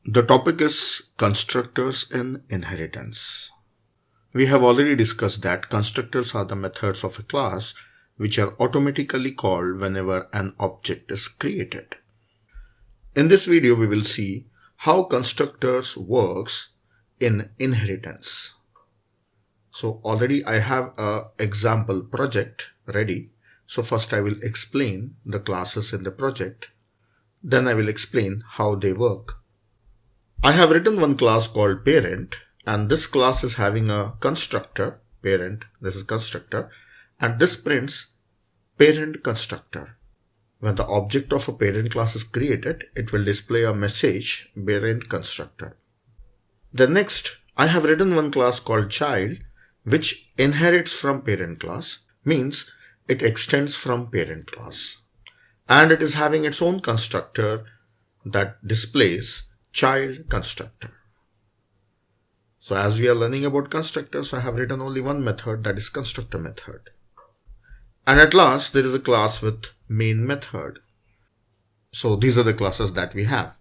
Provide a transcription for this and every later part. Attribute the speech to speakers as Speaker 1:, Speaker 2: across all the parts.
Speaker 1: The topic is constructors in inheritance. We have already discussed that constructors are the methods of a class which are automatically called whenever an object is created. In this video, we will see how constructors works in inheritance. So already I have an example project ready. So first I will explain the classes in the project. Then I will explain how they work. I have written one class called parent, and this class is having a constructor, parent, this is constructor, and this prints parent constructor. When the object of a parent class is created, it will display a message parent constructor. Then next, I have written one class called child, which inherits from parent class, means it extends from parent class. And it is having its own constructor that displays child constructor. So as we are learning about constructors, I have written only one method, that is constructor method. And at last, there is a class with main method. So these are the classes that we have.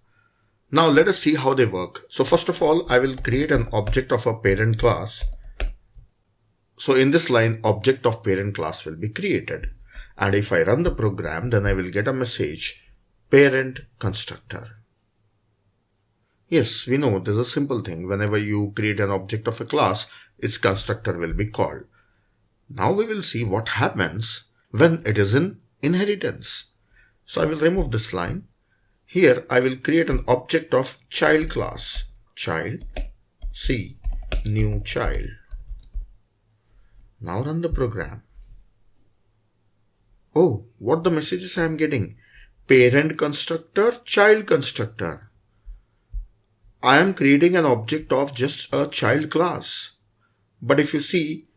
Speaker 1: Now let us see how they work. So first of all, I will create an object of a parent class. So in this line, object of parent class will be created. And if I run the program, then I will get a message, parent constructor. Yes, we know this is a simple thing. Whenever you create an object of a class, its constructor will be called. Now we will see what happens when it is in inheritance. So I will remove this line. Here I will create an object of child class. Child, C, new child. Now run the program. Oh, what the messages I am getting? Parent constructor, child constructor. I am creating an object of just a child class. But if you see,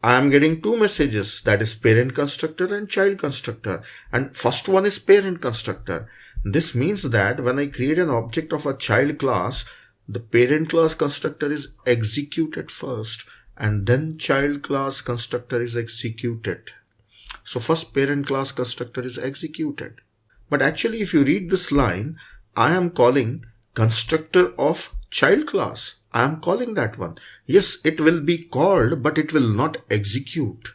Speaker 1: I am getting two messages, that is parent constructor and child constructor. And first one is parent constructor. This means that when I create an object of a child class, the parent class constructor is executed first and then child class constructor is executed. So first parent class constructor is executed. But actually if you read this line, I am calling constructor of child class. I am calling that one. Yes, it will be called, but it will not execute.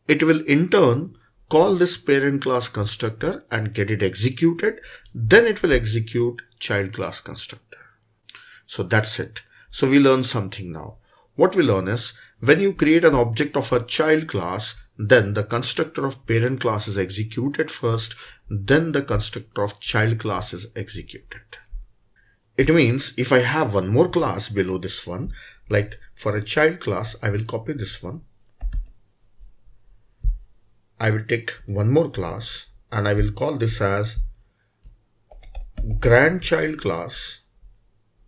Speaker 1: It will in turn call this parent class constructor and get it executed. Then it will execute child class constructor. So that's it. So we learn something now. What we learn is when you create an object of a child class, then the constructor of parent class is executed first, then the constructor of child class is executed. It means if I have one more class below this one, like for a child class, I will copy this one. I will take one more class and I will call this as grandchild class.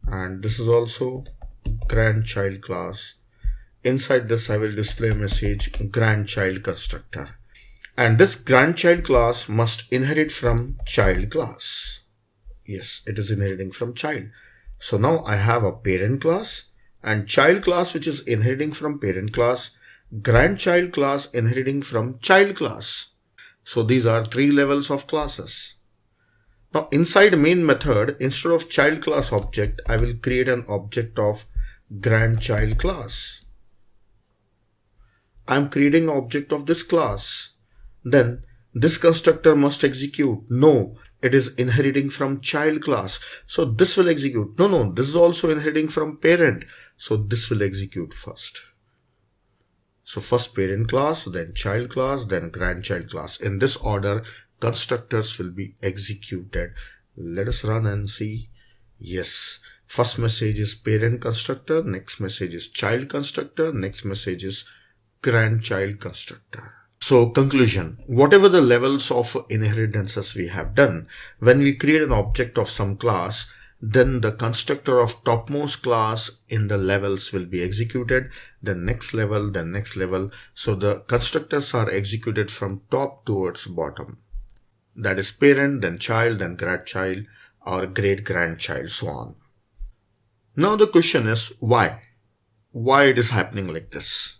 Speaker 1: And this is also grandchild class. Inside this, I will display a message grandchild constructor. And this grandchild class must inherit from child class. Yes, it is inheriting from child. So now I have a parent class and child class which is inheriting from parent class, grandchild class inheriting from child class. So these are three levels of classes. Now inside main method, instead of child class object, I will create an object of grandchild class. I am creating an object of this class. Then this constructor must execute. No, it is inheriting from child class. So this will execute. No, this is also inheriting from parent. So this will execute first. So first parent class, then child class, then grandchild class. In this order, constructors will be executed. Let us run and see. Yes. First message is parent constructor. Next message is child constructor. Next message is grandchild constructor. So conclusion, whatever the levels of inheritances we have done, when we create an object of some class, then the constructor of topmost class in the levels will be executed, then next level, then next level. So the constructors are executed from top towards bottom. That is parent, then child, then grandchild or great grandchild, so on. Now the question is why? Why it is happening like this?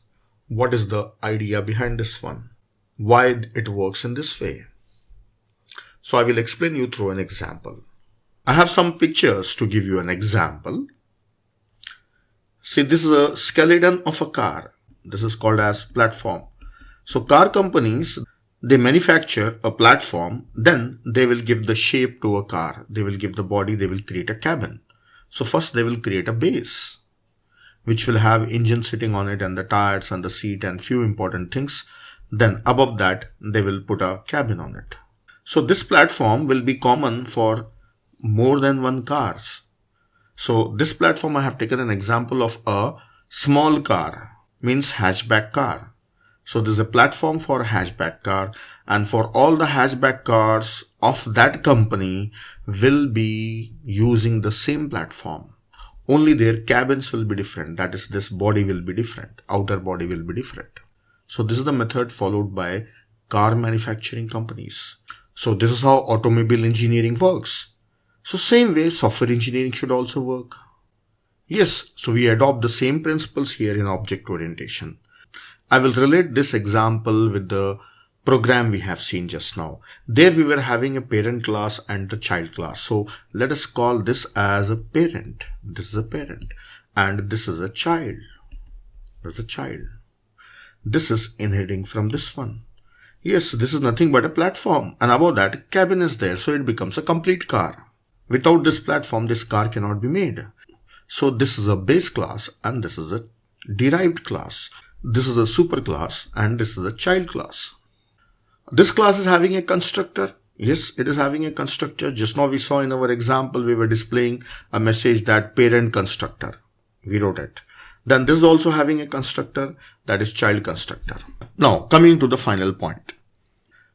Speaker 1: What is the idea behind this one? Why it works in this way? So I will explain you through an example. I have some pictures to give you an example. See, this is a skeleton of a car. This is called as platform. So car companies, they manufacture a platform, then they will give the shape to a car. They will give the body, they will create a cabin. So first they will create a base, which will have engine sitting on it and the tires and the seat and few important things. Then above that, they will put a cabin on it. So this platform will be common for more than one cars. So this platform, I have taken an example of a small car, means hatchback car. So this is a platform for a hatchback car, and for all the hatchback cars of that company will be using the same platform. Only their cabins will be different. That is, this body will be different. Outer body will be different. So this is the method followed by car manufacturing companies. So this is how automobile engineering works. So same way software engineering should also work. Yes, so we adopt the same principles here in object orientation. I will relate this example with the program we have seen just now. There we were having a parent class and the child class. So let us call this as a parent. This is a parent and this is a child. This is a child. This is inheriting from this one. Yes, this is nothing but a platform, and above that cabin is there, so it becomes a complete car. Without this platform, this car cannot be made. So this is a base class and this is a derived class. This is a super class and this is a child class. This class is having a constructor. Yes, it is having a constructor. Just now we saw in our example, we were displaying a message that parent constructor. We wrote it. Then this is also having a constructor, that is child constructor. Now coming to the final point.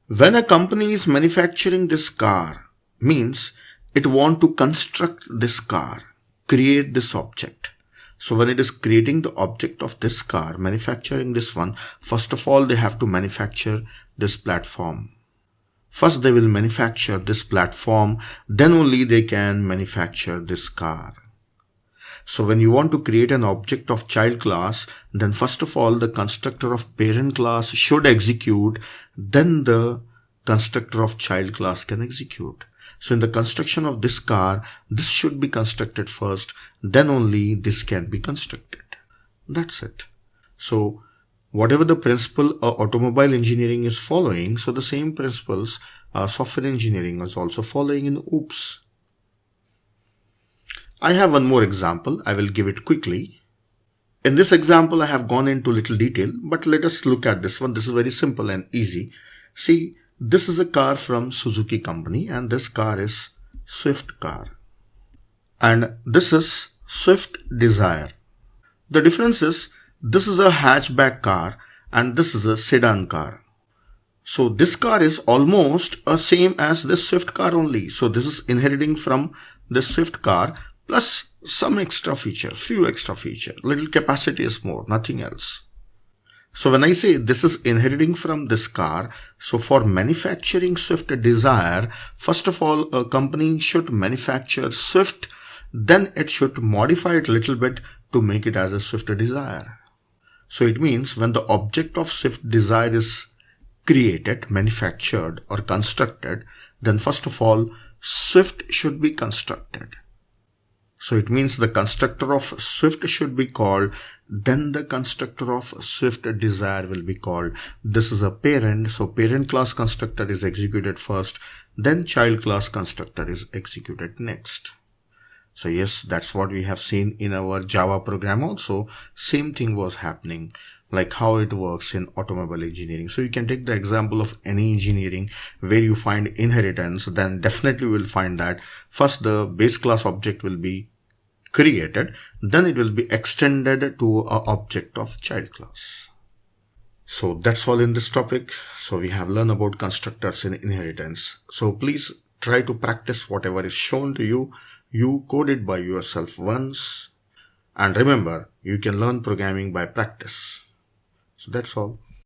Speaker 1: When a company is manufacturing this car, means it want to construct this car, create this object. So when it is creating the object of this car, manufacturing this one, first of all, they have to manufacture this platform. First, they will manufacture this platform, then only they can manufacture this car. So when you want to create an object of child class, then first of all, the constructor of parent class should execute, then the constructor of child class can execute. So in the construction of this car, this should be constructed first, then only this can be constructed. That's it. So whatever the principle automobile engineering is following, so the same principles software engineering is also following in OOPS. I have one more example. I will give it quickly. In this example, I have gone into little detail, but let us look at this one. This is very simple and easy. See, this is a car from Suzuki company and this car is Swift car. And this is Swift Desire. The difference is this is a hatchback car and this is a sedan car. So this car is almost the same as this Swift car only. So this is inheriting from the Swift car plus some extra feature, few extra feature. Little capacity is more, nothing else. So when I say this is inheriting from this car, so for manufacturing Swift Desire, first of all, a company should manufacture Swift, then it should modify it a little bit to make it as a Swift Desire. So it means when the object of Swift Desire is created, manufactured or constructed, then first of all, Swift should be constructed. So it means the constructor of Swift should be called, then the constructor of Swift Desire will be called. This is a parent, so parent class constructor is executed first, then child class constructor is executed next. So yes, that's what we have seen in our Java program also. Same thing was happening, like how it works in automobile engineering. So you can take the example of any engineering where you find inheritance, then definitely will find that first the base class object will be created, then it will be extended to an object of child class. So that's all in this topic. So we have learned about constructors in inheritance. So please try to practice whatever is shown to you. You code it by yourself once. And remember, you can learn programming by practice. So that's all.